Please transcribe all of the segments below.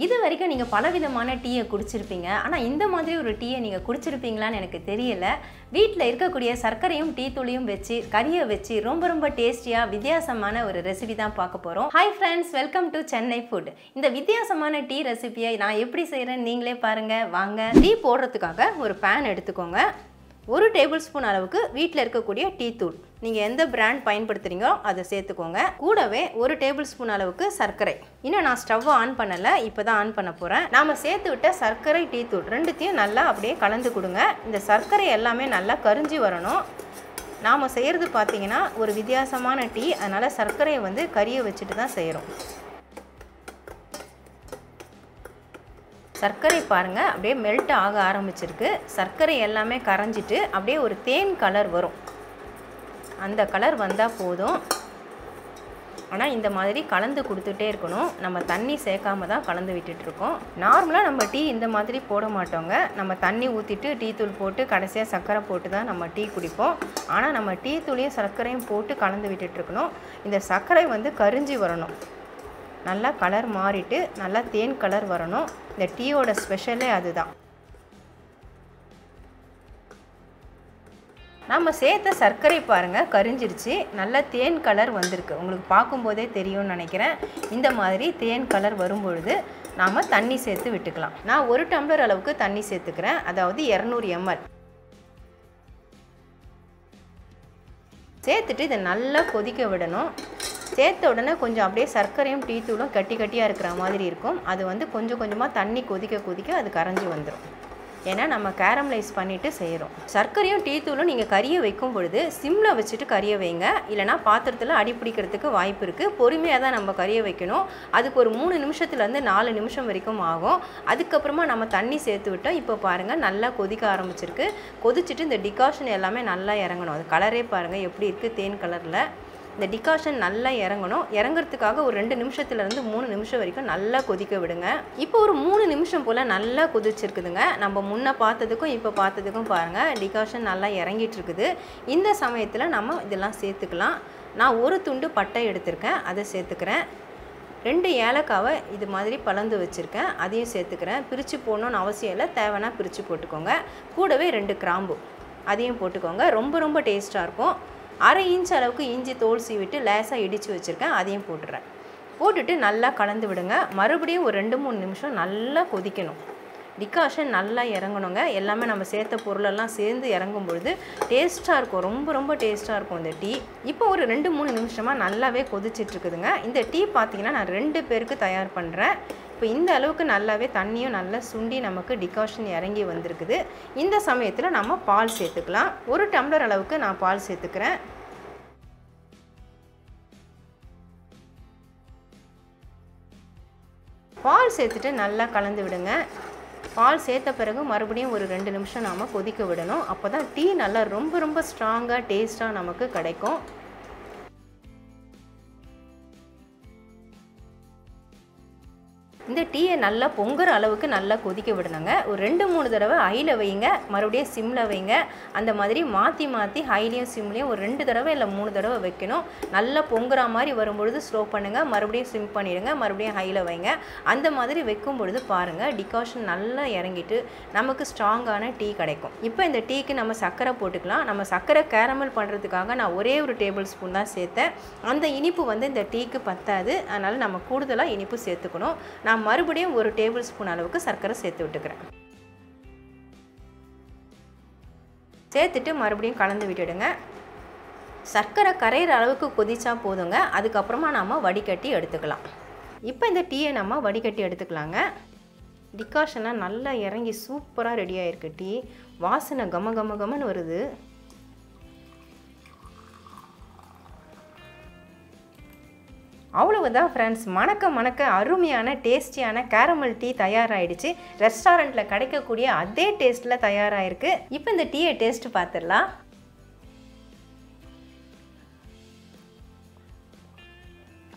இது வரைக்கும் நீங்கள் பலவிதமான டீயை குடிச்சிருப்பீங்க. ஆனால் இந்த மாதிரி ஒரு டீயை நீங்கள் குடிச்சிருப்பீங்களான்னு எனக்கு தெரியல. வீட்டில் இருக்கக்கூடிய சர்க்கரையும் டீ தூளையும் வச்சு கறியை வச்சு ரொம்ப டேஸ்டியாக வித்தியாசமான ஒரு ரெசிபி தான் பார்க்க போகிறோம். Hi friends, welcome to Chennai food. இந்த வித்தியாசமான டீ ரெசிபியை நான் எப்படி செய்கிறேன்னு நீங்களே பாருங்கள் வாங்க. டீ போடுறதுக்காக ஒரு பேன் எடுத்துக்கோங்க. 1 டேபிள் ஸ்பூன் அளவுக்கு வீட்டில் இருக்கக்கூடிய டீ தூள், நீங்கள் எந்த பிராண்ட் பயன்படுத்துகிறீங்களோ அதை சேர்த்துக்கோங்க. கூடவே 1 டேபிள் ஸ்பூன் அளவுக்கு சர்க்கரை. இன்னும் நான் ஸ்டவ் ஆன் பண்ணலை, இப்போ தான் ஆன் பண்ண போகிறேன். நாம் சேர்த்து விட்ட சர்க்கரை டீ தூள் ரெண்டுத்தையும் நல்லா அப்படியே கலந்து கொடுங்க. இந்த சர்க்கரை எல்லாமே நல்லா கரிஞ்சி வரணும். நாம் செய்கிறது பார்த்திங்கன்னா ஒரு வித்தியாசமான டீ, அதனால் சர்க்கரையை வந்து கறியை வச்சுட்டு தான் செய்கிறோம். சர்க்கரை பாருங்கள் அப்படியே மெல்ட் ஆக ஆரம்பிச்சிருக்கு. சர்க்கரை எல்லாமே கரைஞ்சிட்டு அப்படியே ஒரு தேன் கலர் வரும். அந்த கலர் வந்தால் போதும். ஆனால் இந்த மாதிரி கலந்து கொடுத்துட்டே இருக்கணும். நம்ம தண்ணி சேர்க்காம தான் கலந்து விட்டுட்ருக்கோம். நார்மலாக நம்ம டீ இந்த மாதிரி போட மாட்டோங்க. நம்ம தண்ணி ஊற்றிட்டு டீ தூள் போட்டு கடைசியாக சர்க்கரை போட்டு தான் நம்ம டீ குடிப்போம். ஆனால் நம்ம டீ தூளையும் சர்க்கரையும் போட்டு கலந்து விட்டுட்ருக்கணும். இந்த சர்க்கரை வந்து கரிஞ்சி வரணும். நல்லா கலர் மாறிட்டு நல்லா தேன் கலர் வரணும். இந்த டீயோட ஸ்பெஷலே அதுதான். நம்ம சேர்த்த சர்க்கரை பாருங்கள் கரிஞ்சிருச்சு. நல்லா தேன் கலர் வந்திருக்கு. உங்களுக்கு பார்க்கும்போதே தெரியும்னு நினைக்கிறேன். இந்த மாதிரி தேன் கலர் வரும்பொழுது நாம் தண்ணி சேர்த்து விட்டுக்கலாம். நான் 1 டம்ளர் அளவுக்கு தண்ணி சேர்த்துக்கிறேன், அதாவது 200 ml சேர்த்துட்டு இதை நல்லா கொதிக்க விடணும். சேர்த்த உடனே கொஞ்சம் அப்படியே சர்க்கரையும் டீ தூளும் கட்டியாக இருக்கிற மாதிரி இருக்கும். அது வந்து கொஞ்சம் கொஞ்சமாக தண்ணி கொதிக்க அது கரைஞ்சி வந்துடும். ஏன்னா நம்ம கேரமலைஸ் பண்ணிவிட்டு செய்கிறோம். சர்க்கரையும் டீ தூளும் நீங்கள் கறியை வைக்கும் பொழுது சிம்மில் வச்சுட்டு கறியை வைங்க. இல்லைனா பாத்திரத்தில் அடி பிடிக்கிறதுக்கு வாய்ப்பு இருக்குது. பொறுமையாக தான் நம்ம கறியை வைக்கணும். அதுக்கு ஒரு 3 நிமிஷத்துலேருந்து 4 நிமிஷம் வரைக்கும் ஆகும். அதுக்கப்புறமா நம்ம தண்ணி சேர்த்து விட்டோம். இப்போ பாருங்கள் நல்லா கொதிக்க ஆரம்பிச்சிருக்கு. கொதிச்சுட்டு இந்த டிகாஷன் எல்லாமே நல்லா இறங்கணும். அது கலரே பாருங்கள் எப்படி இருக்குது, தேன் கலரில். இந்த டிகாஷன் நல்லா இறங்கணும். இறங்குறதுக்காக ஒரு 2 நிமிஷத்துலேருந்து 3 நிமிஷம் வரைக்கும் நல்லா கொதிக்க விடுங்க. இப்போ ஒரு 3 நிமிஷம் போல் நல்லா கொதிச்சிருக்குதுங்க. நம்ம முன்னே பார்த்ததுக்கும் இப்போ பார்த்ததுக்கும் பாருங்கள் டிகாஷன் நல்லா இறங்கிட்டு இருக்குது. இந்த சமயத்தில் நம்ம இதெல்லாம் சேர்த்துக்கலாம். நான் 1 துண்டு பட்டை எடுத்திருக்கேன், அதை சேர்த்துக்கிறேன். 2 ஏலக்காவை இது மாதிரி பலந்து வச்சுருக்கேன், அதையும் சேர்த்துக்கிறேன். பிரித்து போடணுன்னு அவசியம் இல்லை, தேவைன்னா பிரித்து போட்டுக்கோங்க. கூடவே 2 கிராம்பு அதையும் போட்டுக்கோங்க. ரொம்ப டேஸ்ட்டாக இருக்கும். 1/2 இன்ச் அளவுக்கு இஞ்சி தோல் சீவிட்டு லேசாக இடித்து வச்சுருக்கேன், அதையும் போட்டுறேன். போட்டுட்டு நல்லா கலந்து விடுங்க. மறுபடியும் ஒரு 2-3 நிமிஷம் நல்லா கொதிக்கணும். டிகாஷன் நல்லா இறங்கணுங்க. எல்லாமே நம்ம சேர்த்த பொருளெல்லாம் சேர்ந்து இறங்கும் பொழுது டேஸ்ட்டாக இருக்கும். ரொம்ப டேஸ்ட்டாக இருக்கும் இந்த டீ. இப்போ ஒரு 2-3 நிமிஷமாக நல்லாவே கொதிச்சிட்ருக்குதுங்க. இந்த டீ பார்த்திங்கன்னா நான் 2 பேருக்கு தயார் பண்ணுறேன். இப்போ இந்த அளவுக்கு நல்லாவே தண்ணியும் நல்லா சுண்டி நமக்கு டிகாஷன் இறங்கி வந்திருக்குது. இந்த சமயத்தில் நம்ம பால் சேர்த்துக்கலாம். 1 டம்ளர் அளவுக்கு நான் பால் சேர்த்துக்கிறேன். பால் சேர்த்துட்டு நல்லா கலந்து விடுங்க. பால் சேர்த்த பிறகு மறுபடியும் ஒரு 2 நிமிஷம் நாம் கொதிக்க விடணும். அப்போ தான் டீ நல்லா ரொம்ப ஸ்ட்ராங்காக டேஸ்ட்டாக நமக்கு கிடைக்கும். இந்த டீயை நல்லா பொங்குற அளவுக்கு நல்லா கொதிக்க விடணுங்க. ஒரு 2-3 தடவை ஹையில் வைங்க, மறுபடியும் சிம்மில் வைங்க. அந்த மாதிரி மாற்றி ஹைலையும் சிம்லேயும் ஒரு 2 தடவை இல்லை 3 தடவை வைக்கணும். நல்லா பொங்குற மாதிரி வரும்பொழுது ஸ்லோ பண்ணுங்கள், மறுபடியும் சிம் பண்ணிடுங்க, மறுபடியும் ஹையில் வைங்க. அந்த மாதிரி வைக்கும் பொழுது பாருங்கள் டிகாஷன் நல்லா இறங்கிட்டு நமக்கு ஸ்ட்ராங்கான டீ கிடைக்கும். இப்போ இந்த டீக்கு நம்ம சர்க்கரை போட்டுக்கலாம். நம்ம சர்க்கரை கேரமல் பண்ணுறதுக்காக நான் ஒரே 1 டேபிள் ஸ்பூன் தான் சேர்த்தேன். அந்த இனிப்பு வந்து இந்த டீக்கு பத்தாது, அதனால் நம்ம கூடுதலாக இனிப்பு சேர்த்துக்கணும். நான் மறுபடியும் 1 டேபிள் ஸ்பூன் அளவுக்கு சர்க்கரை சேர்த்து விட்டுக்கிறேன். சேர்த்துட்டு மறுபடியும் கலந்து விட்டுடுங்க. சர்க்கரை கரையிற அளவுக்கு கொதிச்சா போதுங்க. அதுக்கப்புறமா நம்ம வடிகட்டி எடுத்துக்கலாம். இப்போ இந்த டீயை நம்ம வடிகட்டி எடுத்துக்கலாங்க. டிகாஷன்லாம் நல்லா இறங்கி சூப்பராக ரெடி ஆகிருக்கு. டீ வாசனை கமன்னு வருது. அவ்வளவுதான் ஃப்ரெண்ட்ஸ், மணக்க அருமையான டேஸ்டியான கேரமல் டீ தயாராகிடுச்சு. ரெஸ்டாரண்ட்டில் கிடைக்கக்கூடிய அதே டேஸ்ட்டில் தயாராகிருக்கு. இப்போ இந்த டீயை டேஸ்ட் பார்த்துடலாம்.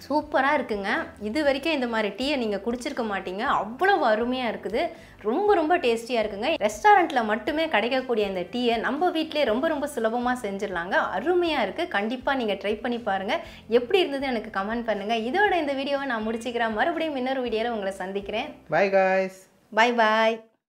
சூப்பராக இருக்குங்க. இது வரைக்கும் இந்த மாதிரி டீயை நீங்கள் குடிச்சிருக்க மாட்டீங்க. அவ்வளோ அருமையாக இருக்குது. ரொம்ப ரொம்ப டேஸ்டியாக இருக்குங்க. ரெஸ்டாரண்ட்டில் மட்டுமே கிடைக்கக்கூடிய இந்த டீயை நம்ம வீட்டிலே ரொம்ப சுலபமாக செஞ்சிடலாங்க. அருமையாக இருக்குது. கண்டிப்பாக நீங்கள் ட்ரை பண்ணி பாருங்கள். எப்படி இருந்தது எனக்கு கமெண்ட் பண்ணுங்கள். இதோட இந்த வீடியோவை நான் முடிச்சுக்கிறேன். மறுபடியும் இன்னொரு வீடியோவில் உங்களை சந்திக்கிறேன். Bye guys. Bye bye.